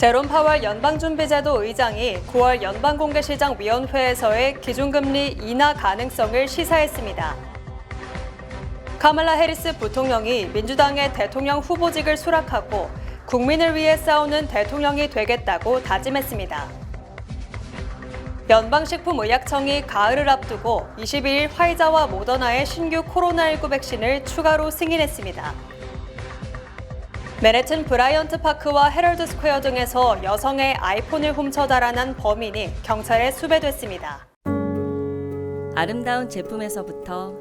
제롬 파월 연방준비제도 의장이 9월 연방공개시장위원회에서의 기준금리 인하 가능성을 시사했습니다. 카말라 해리스 부통령이 민주당의 대통령 후보직을 수락하고 국민을 위해 싸우는 대통령이 되겠다고 다짐했습니다. 연방식품의약청이 가을을 앞두고 22일 화이자와 모더나의 신규 코로나19 백신을 추가로 승인했습니다. 맨해튼 브라이언트 파크와 헤럴드 스퀘어 등에서 여성의 아이폰을 훔쳐 달아난 범인이 경찰에 수배됐습니다. 아름다운 제품에서부터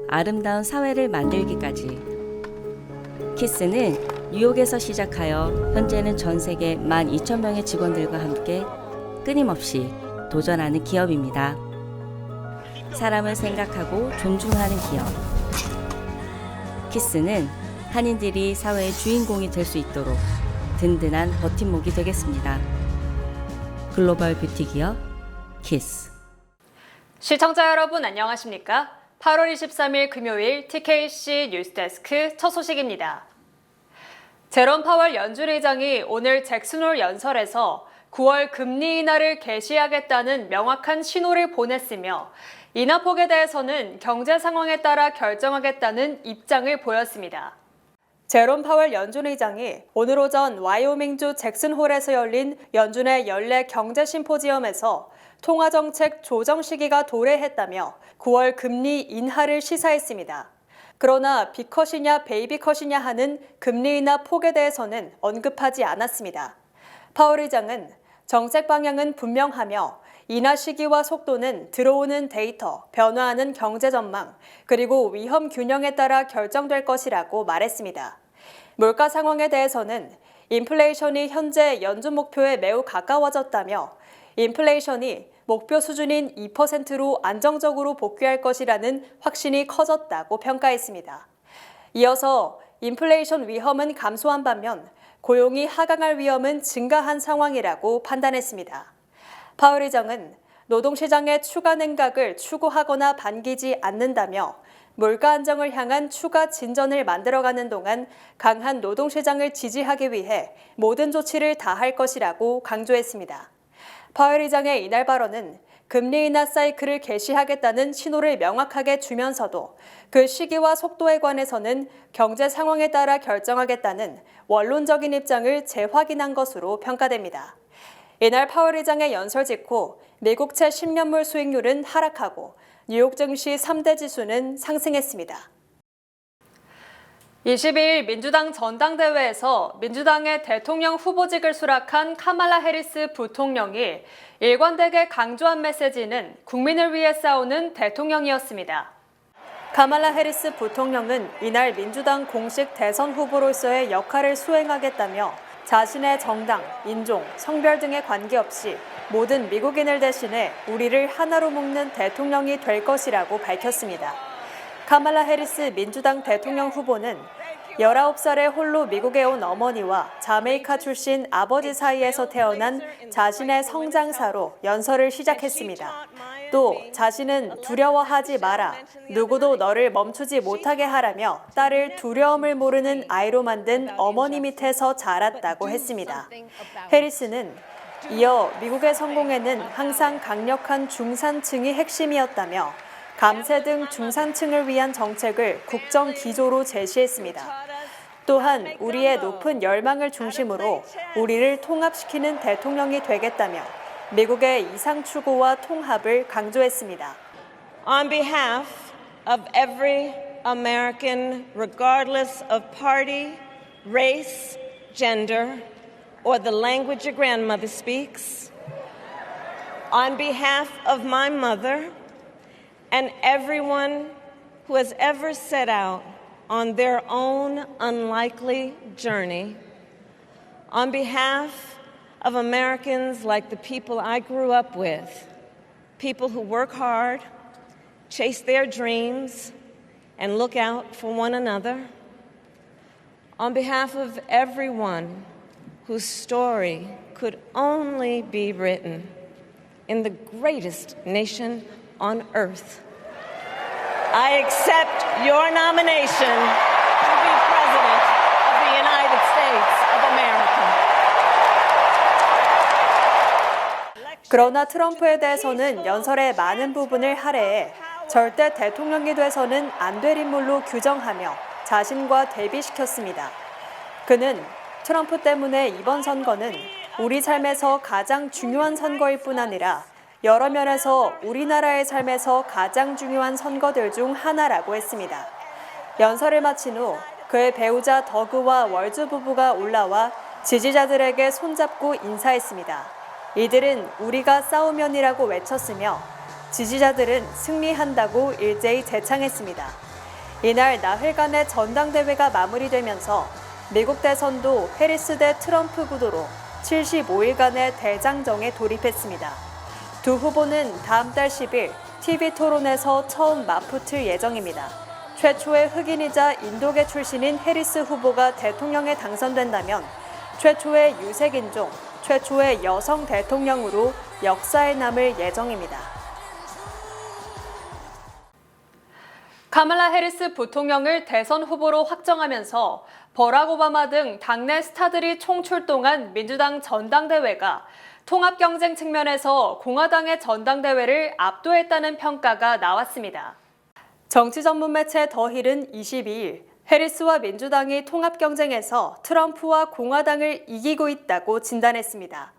아름다운 사회를 만들기까지 키스는 뉴욕에서 시작하여 현재는 전 세계 12,000명의 직원들과 함께 끊임없이 도전하는 기업입니다. 사람을 생각하고 존중하는 기업. 키스는 한인들이 사회의 주인공이 될 수 있도록 든든한 버팀목이 되겠습니다. 글로벌 뷰티 기업 키스. 시청자 여러분 안녕하십니까? 8월 23일 금요일 TKC 뉴스데스크 첫 소식입니다. 제롬 파월 연준 의장이 오늘 잭슨홀 연설에서 9월 금리 인하를 개시하겠다는 명확한 신호를 보냈으며 인하폭에 대해서는 경제 상황에 따라 결정하겠다는 입장을 보였습니다. 제롬 파월 연준 의장이 오늘 오전 와이오밍주 잭슨홀에서 열린 연준의 연례 경제 심포지엄에서 통화정책 조정 시기가 도래했다며 9월 금리 인하를 시사했습니다. 그러나 B컷이냐 베이비컷이냐 하는 금리 인하 폭에 대해서는 언급하지 않았습니다. 파월 의장은 정책 방향은 분명하며 인하 시기와 속도는 들어오는 데이터, 변화하는 경제 전망, 그리고 위험 균형에 따라 결정될 것이라고 말했습니다. 물가 상황에 대해서는 인플레이션이 현재 연준 목표에 매우 가까워졌다며 인플레이션이 목표 수준인 2%로 안정적으로 복귀할 것이라는 확신이 커졌다고 평가했습니다. 이어서 인플레이션 위험은 감소한 반면 고용이 하강할 위험은 증가한 상황이라고 판단했습니다. 파월 의장은 노동시장의 추가 냉각을 추구하거나 반기지 않는다며 물가 안정을 향한 추가 진전을 만들어가는 동안 강한 노동시장을 지지하기 위해 모든 조치를 다할 것이라고 강조했습니다. 파월 의장의 이날 발언은 금리 인하 사이클을 개시하겠다는 신호를 명확하게 주면서도 그 시기와 속도에 관해서는 경제 상황에 따라 결정하겠다는 원론적인 입장을 재확인한 것으로 평가됩니다. 이날 파월 의장의 연설 직후 미국채 10년물 수익률은 하락하고 뉴욕 증시 3대 지수는 상승했습니다. 22일 민주당 전당대회에서 민주당의 대통령 후보직을 수락한 카말라 해리스 부통령이 일관되게 강조한 메시지는 국민을 위해 싸우는 대통령이었습니다. 카말라 해리스 부통령은 이날 민주당 공식 대선 후보로서의 역할을 수행하겠다며 자신의 정당, 인종, 성별 등에 관계없이 모든 미국인을 대신해 우리를 하나로 묶는 대통령이 될 것이라고 밝혔습니다. 카말라 해리스 민주당 대통령 후보는 19살에 홀로 미국에 온 어머니와 자메이카 출신 아버지 사이에서 태어난 자신의 성장사로 연설을 시작했습니다. 또 자신은 두려워하지 마라, 누구도 너를 멈추지 못하게 하라며 딸을 두려움을 모르는 아이로 만든 어머니 밑에서 자랐다고 했습니다. 해리스는 이어 미국의 성공에는 항상 강력한 중산층이 핵심이었다며 감세 등 중산층을 위한 정책을 국정 기조로 제시했습니다. 또한 우리의 높은 열망을 중심으로 우리를 통합시키는 대통령이 되겠다며 미국의 이상 추구와 통합을 강조했습니다. On behalf of every American, regardless of party, race, gender, or the language your grandmother speaks, on behalf of my mother, and everyone who has ever set out on their own unlikely journey, on behalf of Americans like the people I grew up with, people who work hard, chase their dreams, and look out for one another, on behalf of everyone whose story could only be written in the greatest nation on earth, I accept your nomination to be President of the United States of America. 그러나 트럼프에 대해서는 연설의 많은 부분을 할애해 절대 대통령이 돼서는 안 될 인물로 규정하며 자신과 대비시켰습니다. 그는 트럼프 때문에 이번 선거는 우리 삶에서 가장 중요한 선거일 뿐 아니라 여러 면에서 우리나라의 삶에서 가장 중요한 선거들 중 하나라고 했습니다. 연설을 마친 후 그의 배우자 더그와 월즈 부부가 올라와 지지자들에게 손잡고 인사했습니다. 이들은 우리가 싸우면이라고 외쳤으며 지지자들은 승리한다고 일제히 재창했습니다. 이날 나흘간의 전당대회가 마무리되면서 미국 대선도 해리스 대 트럼프 구도로 75일간의 대장정에 돌입했습니다. 두 후보는 다음 달 10일 TV 토론에서 처음 맞붙을 예정입니다. 최초의 흑인이자 인도계 출신인 해리스 후보가 대통령에 당선된다면 최초의 유색인종, 최초의 여성 대통령으로 역사에 남을 예정입니다. 카말라 해리스 부통령을 대선 후보로 확정하면서 버락 오바마 등 당내 스타들이 총출동한 민주당 전당대회가 통합 경쟁 측면에서 공화당의 전당대회를 압도했다는 평가가 나왔습니다. 정치 전문 매체 더힐은 22일 해리스와 민주당이 통합 경쟁에서 트럼프와 공화당을 이기고 있다고 진단했습니다.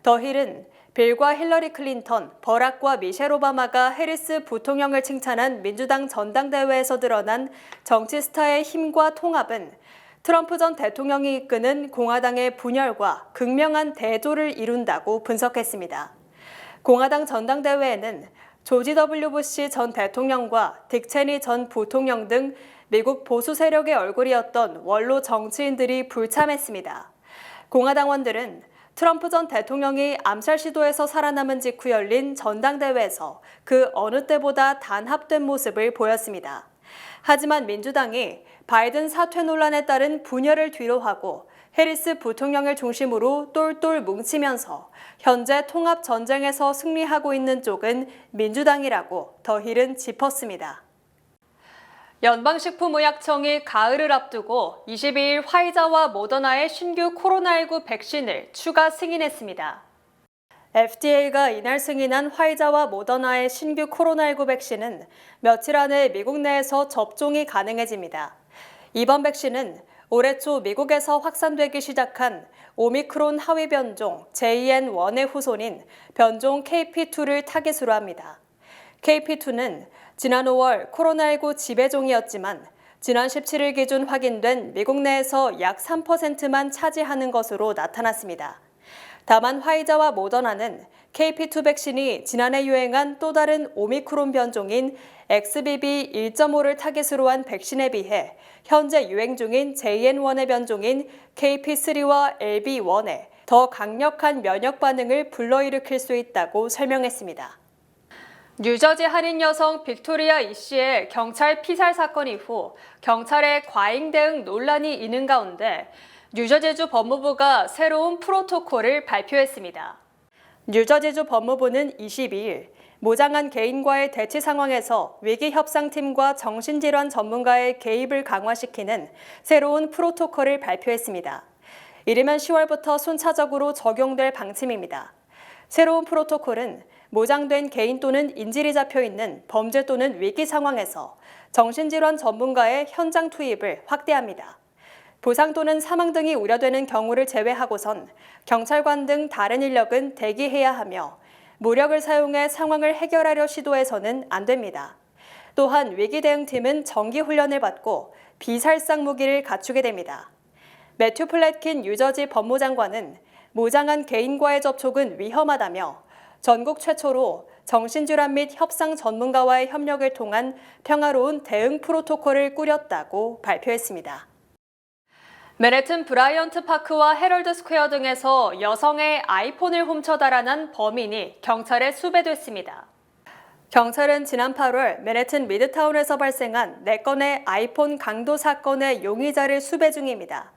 더힐은 빌과 힐러리 클린턴, 버락과 미셸 오바마가 해리스 부통령을 칭찬한 민주당 전당대회에서 드러난 정치 스타의 힘과 통합은 트럼프 전 대통령이 이끄는 공화당의 분열과 극명한 대조를 이룬다고 분석했습니다. 공화당 전당대회에는 조지 W. 부시 전 대통령과 딕 체니 전 부통령 등 미국 보수 세력의 얼굴이었던 원로 정치인들이 불참했습니다. 공화당원들은 트럼프 전 대통령이 암살 시도에서 살아남은 직후 열린 전당대회에서 그 어느 때보다 단합된 모습을 보였습니다. 하지만 민주당이 바이든 사퇴 논란에 따른 분열을 뒤로하고 해리스 부통령을 중심으로 똘똘 뭉치면서 현재 통합 전쟁에서 승리하고 있는 쪽은 민주당이라고 더힐은 짚었습니다. 연방식품의약청이 가을을 앞두고 22일 화이자와 모더나의 신규 코로나19 백신을 추가 승인했습니다. FDA가 이날 승인한 화이자와 모더나의 신규 코로나19 백신은 며칠 안에 미국 내에서 접종이 가능해집니다. 이번 백신은 올해 초 미국에서 확산되기 시작한 오미크론 하위 변종 JN1의 후손인 변종 KP2를 타깃으로 합니다. KP2는 지난 5월 코로나19 지배종이었지만 지난 17일 기준 확인된 미국 내에서 약 3%만 차지하는 것으로 나타났습니다. 다만 화이자와 모더나는 KP2 백신이 지난해 유행한 또 다른 오미크론 변종인 XBB 1.5를 타깃으로 한 백신에 비해 현재 유행 중인 JN1의 변종인 KP3와 LB1에 더 강력한 면역 반응을 불러일으킬 수 있다고 설명했습니다. 뉴저지 한인 여성 빅토리아 이 씨의 경찰 피살 사건 이후 경찰의 과잉 대응 논란이 있는 가운데 뉴저지주 법무부가 새로운 프로토콜을 발표했습니다. 뉴저지주 법무부는 22일 모장한 개인과의 대치 상황에서 위기협상팀과 정신질환 전문가의 개입을 강화시키는 새로운 프로토콜을 발표했습니다. 이르면 10월부터 순차적으로 적용될 방침입니다. 새로운 프로토콜은 모장된 개인 또는 인질이 잡혀있는 범죄 또는 위기 상황에서 정신질환 전문가의 현장 투입을 확대합니다. 부상 또는 사망 등이 우려되는 경우를 제외하고선 경찰관 등 다른 인력은 대기해야 하며 무력을 사용해 상황을 해결하려 시도해서는 안 됩니다. 또한 위기대응팀은 정기훈련을 받고 비살상 무기를 갖추게 됩니다. 매튜 플랫킨 뉴저지 법무장관은 모장한 개인과의 접촉은 위험하다며 전국 최초로 정신질환 및 협상 전문가와의 협력을 통한 평화로운 대응 프로토콜을 꾸렸다고 발표했습니다. 맨해튼 브라이언트 파크와 헤럴드 스퀘어 등에서 여성의 아이폰을 훔쳐 달아난 범인이 경찰에 수배됐습니다. 경찰은 지난 8월 맨해튼 미드타운에서 발생한 4건의 아이폰 강도 사건의 용의자를 수배 중입니다.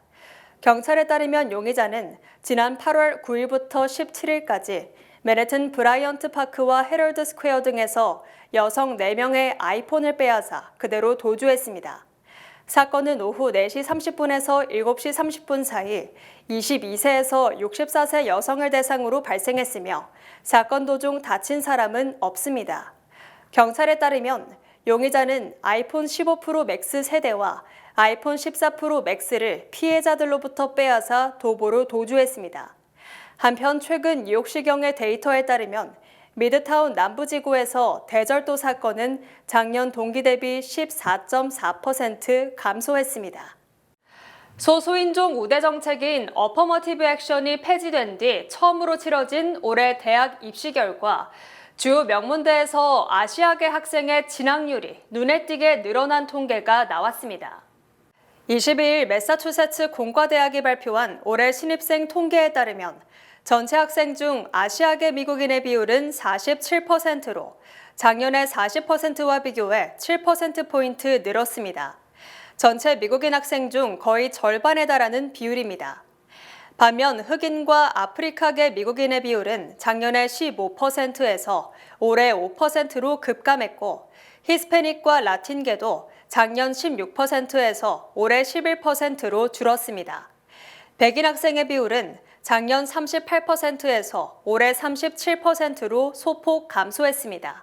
경찰에 따르면 용의자는 지난 8월 9일부터 17일까지 맨해튼 브라이언트 파크와 헤럴드 스퀘어 등에서 여성 4명의 아이폰을 빼앗아 그대로 도주했습니다. 사건은 오후 4시 30분에서 7시 30분 사이 22세에서 64세 여성을 대상으로 발생했으며 사건 도중 다친 사람은 없습니다. 경찰에 따르면 용의자는 아이폰 15 프로 맥스 세대와 아이폰 14 프로 맥스를 피해자들로부터 빼앗아 도보로 도주했습니다. 한편 최근 뉴욕시경의 데이터에 따르면 미드타운 남부지구에서 대절도 사건은 작년 동기 대비 14.4% 감소했습니다. 소수인종 우대 정책인 어퍼머티브 액션이 폐지된 뒤 처음으로 치러진 올해 대학 입시 결과 주요 명문대에서 아시아계 학생의 진학률이 눈에 띄게 늘어난 통계가 나왔습니다. 22일 매사추세츠 공과대학이 발표한 올해 신입생 통계에 따르면 전체 학생 중 아시아계 미국인의 비율은 47%로 작년의 40%와 비교해 7%포인트 늘었습니다. 전체 미국인 학생 중 거의 절반에 달하는 비율입니다. 반면 흑인과 아프리카계 미국인의 비율은 작년의 15%에서 올해 5%로 급감했고 히스패닉과 라틴계도 작년 16%에서 올해 11%로 줄었습니다. 백인 학생의 비율은 작년 38%에서 올해 37%로 소폭 감소했습니다.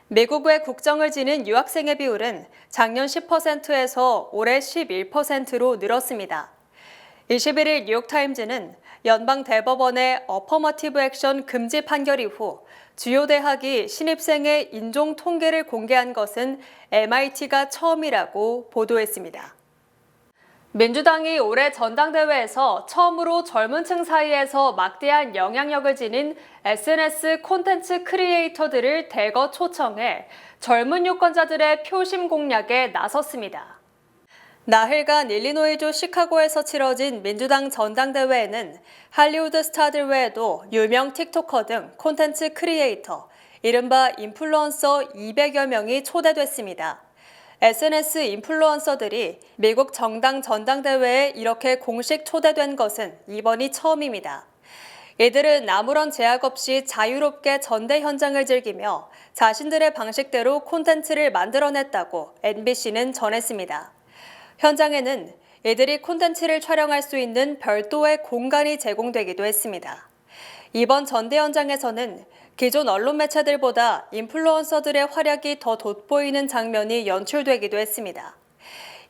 미국의 국정을 지닌 유학생의 비율은 작년 10%에서 올해 11%로 늘었습니다. 21일 뉴욕타임즈는 연방대법원의 어퍼머티브 액션 금지 판결 이후 주요 대학이 신입생의 인종 통계를 공개한 것은 MIT가 처음이라고 보도했습니다. 민주당이 올해 전당대회에서 처음으로 젊은 층 사이에서 막대한 영향력을 지닌 SNS 콘텐츠 크리에이터들을 대거 초청해 젊은 유권자들의 표심 공략에 나섰습니다. 나흘간 일리노이주 시카고에서 치러진 민주당 전당대회에는 할리우드 스타들 외에도 유명 틱토커 등 콘텐츠 크리에이터, 이른바 인플루언서 200여 명이 초대됐습니다. SNS 인플루언서들이 미국 정당 전당대회에 이렇게 공식 초대된 것은 이번이 처음입니다. 이들은 아무런 제약 없이 자유롭게 전대 현장을 즐기며 자신들의 방식대로 콘텐츠를 만들어냈다고 NBC는 전했습니다. 현장에는 이들이 콘텐츠를 촬영할 수 있는 별도의 공간이 제공되기도 했습니다. 이번 전대 현장에서는 기존 언론 매체들보다 인플루언서들의 활약이 더 돋보이는 장면이 연출되기도 했습니다.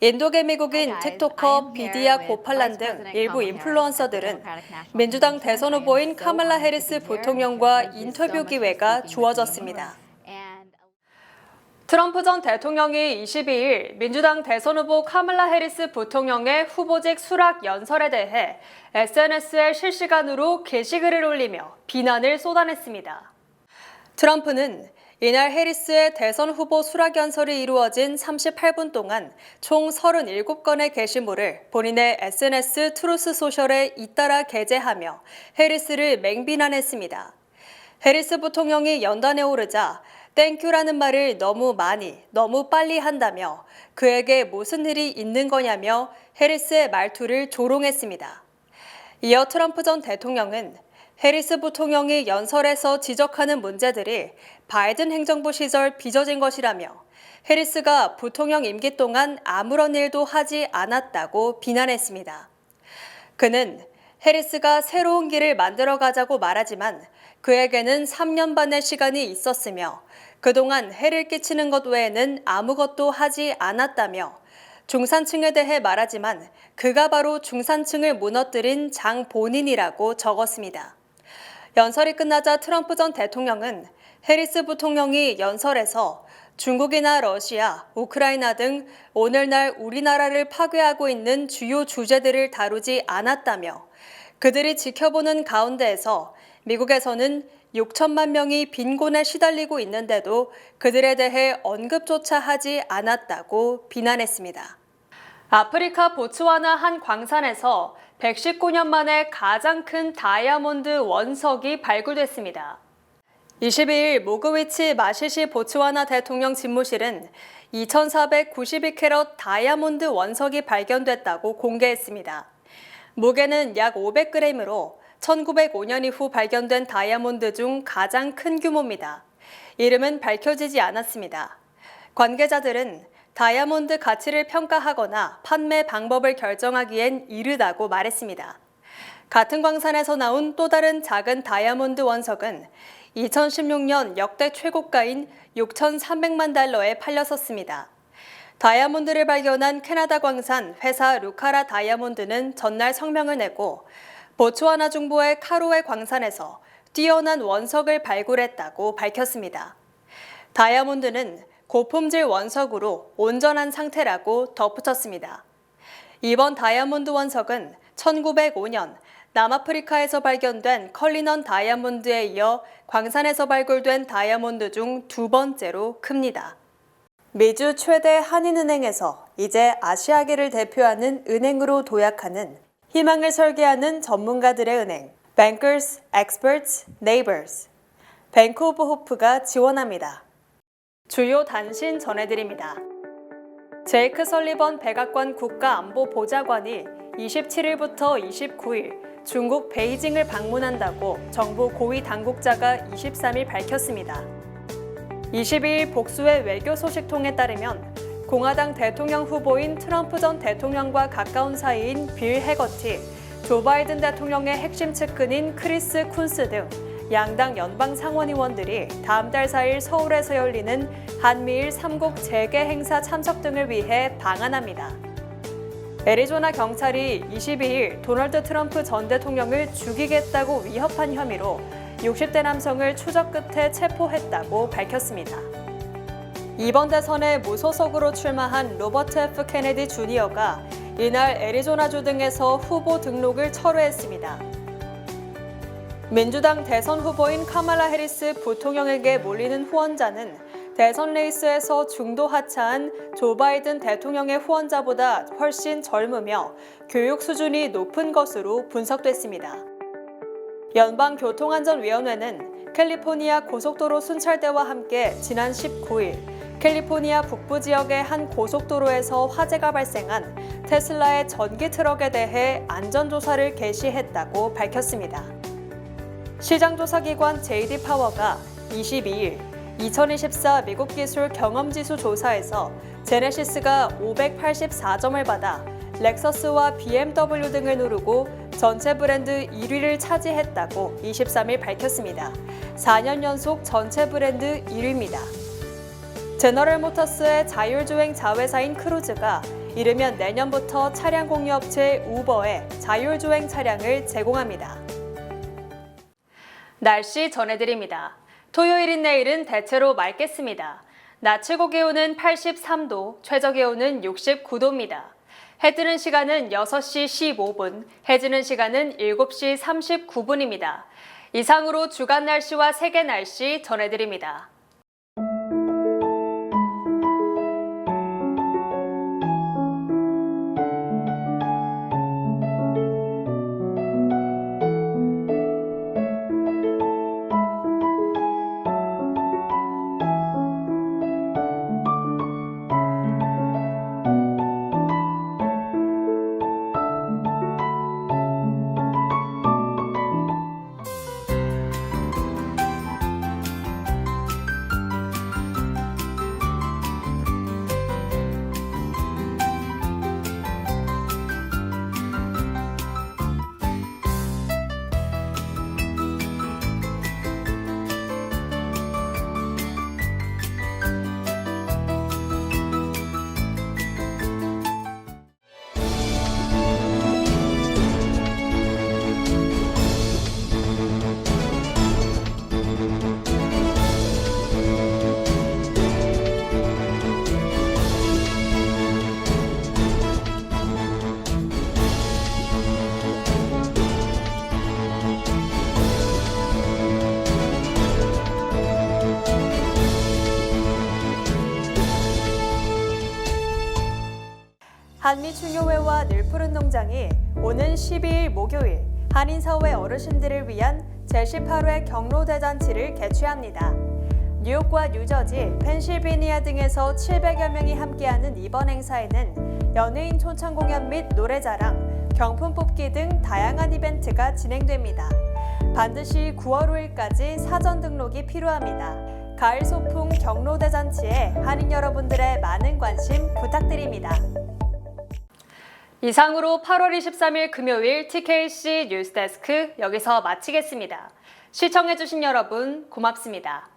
인도계 미국인 틱토커 비디아 고팔란 등 일부 인플루언서들은 민주당 대선 후보인 카말라 해리스 부통령과 인터뷰 기회가 주어졌습니다. 트럼프 전 대통령이 22일 민주당 대선 후보 카말라 해리스 부통령의 후보직 수락 연설에 대해 SNS에 실시간으로 게시글을 올리며 비난을 쏟아냈습니다. 트럼프는 이날 해리스의 대선 후보 수락 연설이 이루어진 38분 동안 총 37건의 게시물을 본인의 SNS 트루스 소셜에 잇따라 게재하며 해리스를 맹비난했습니다. 해리스 부통령이 연단에 오르자 땡큐라는 말을 너무 많이, 너무 빨리 한다며 그에게 무슨 일이 있는 거냐며 해리스의 말투를 조롱했습니다. 이어 트럼프 전 대통령은 해리스 부통령이 연설에서 지적하는 문제들이 바이든 행정부 시절 빚어진 것이라며 해리스가 부통령 임기 동안 아무런 일도 하지 않았다고 비난했습니다. 그는 해리스가 새로운 길을 만들어가자고 말하지만 그에게는 3년 반의 시간이 있었으며 그동안 해를 끼치는 것 외에는 아무것도 하지 않았다며 중산층에 대해 말하지만 그가 바로 중산층을 무너뜨린 장 본인이라고 적었습니다. 연설이 끝나자 트럼프 전 대통령은 해리스 부통령이 연설에서 중국이나 러시아, 우크라이나 등 오늘날 우리나라를 파괴하고 있는 주요 주제들을 다루지 않았다며 그들이 지켜보는 가운데에서 미국에서는 6천만 명이 빈곤에 시달리고 있는데도 그들에 대해 언급조차 하지 않았다고 비난했습니다. 아프리카 보츠와나 한 광산에서 119년 만에 가장 큰 다이아몬드 원석이 발굴됐습니다. 22일 모그위치 마시시 보츠와나 대통령 집무실은 2492캐럿 다이아몬드 원석이 발견됐다고 공개했습니다. 무게는 약 500g으로 1905년 이후 발견된 다이아몬드 중 가장 큰 규모입니다. 이름은 밝혀지지 않았습니다. 관계자들은 다이아몬드 가치를 평가하거나 판매 방법을 결정하기엔 이르다고 말했습니다. 같은 광산에서 나온 또 다른 작은 다이아몬드 원석은 2016년 역대 최고가인 6,300만 달러에 팔렸었습니다. 다이아몬드를 발견한 캐나다 광산 회사 루카라 다이아몬드는 전날 성명을 내고 보츠와나 중부의 카로에 광산에서 뛰어난 원석을 발굴했다고 밝혔습니다. 다이아몬드는 고품질 원석으로 온전한 상태라고 덧붙였습니다. 이번 다이아몬드 원석은 1905년 남아프리카에서 발견된 컬리넌 다이아몬드에 이어 광산에서 발굴된 다이아몬드 중 두 번째로 큽니다. 미주 최대 한인은행에서 이제 아시아계를 대표하는 은행으로 도약하는 희망을 설계하는 전문가들의 은행, Bankers, Experts, Neighbors, 뱅크 오브 호프가 지원합니다. 주요 단신 전해드립니다. 제이크 설리번 백악관 국가안보보좌관이 27일부터 29일 중국 베이징을 방문한다고 정부 고위 당국자가 23일 밝혔습니다. 22일 복수의 외교 소식통에 따르면 공화당 대통령 후보인 트럼프 전 대통령과 가까운 사이인 빌 해거티, 조 바이든 대통령의 핵심 측근인 크리스 쿤스 등 양당 연방 상원의원들이 다음 달 4일 서울에서 열리는 한미일 3국 재개 행사 참석 등을 위해 방한합니다. 애리조나 경찰이 22일 도널드 트럼프 전 대통령을 죽이겠다고 위협한 혐의로 60대 남성을 추적 끝에 체포했다고 밝혔습니다. 이번 대선에 무소속으로 출마한 로버트 F. 케네디 주니어가 이날 애리조나주 등에서 후보 등록을 철회했습니다. 민주당 대선 후보인 카말라 해리스 부통령에게 몰리는 후원자는 대선 레이스에서 중도 하차한 조 바이든 대통령의 후원자보다 훨씬 젊으며 교육 수준이 높은 것으로 분석됐습니다. 연방교통안전위원회는 캘리포니아 고속도로 순찰대와 함께 지난 19일 캘리포니아 북부 지역의 한 고속도로에서 화재가 발생한 테슬라의 전기 트럭에 대해 안전조사를 개시했다고 밝혔습니다. 시장조사기관 JD 파워가 22일 2024 미국 기술 경험지수 조사에서 제네시스가 584점을 받아 렉서스와 BMW 등을 누르고 전체 브랜드 1위를 차지했다고 23일 밝혔습니다. 4년 연속 전체 브랜드 1위입니다. 제너럴 모터스의 자율주행 자회사인 크루즈가 이르면 내년부터 차량 공유업체 우버에 자율주행 차량을 제공합니다. 날씨 전해드립니다. 토요일인 내일은 대체로 맑겠습니다. 낮 최고 기온은 83도, 최저 기온은 69도입니다. 해 뜨는 시간은 6시 15분, 해 지는 시간은 7시 39분입니다. 이상으로 주간 날씨와 세계 날씨 전해드립니다. 한미중교회와 늘푸른 농장이 오는 12일 목요일 한인사회 어르신들을 위한 제18회 경로대잔치를 개최합니다. 뉴욕과 뉴저지, 펜실베니아 등에서 700여 명이 함께하는 이번 행사에는 연예인 촌창 공연 및 노래자랑, 경품 뽑기 등 다양한 이벤트가 진행됩니다. 반드시 9월 5일까지 사전 등록이 필요합니다. 가을 소풍 경로대잔치에 한인 여러분들의 많은 관심 부탁드립니다. 이상으로 8월 23일 금요일 TKC 뉴스데스크 여기서 마치겠습니다. 시청해주신 여러분 고맙습니다.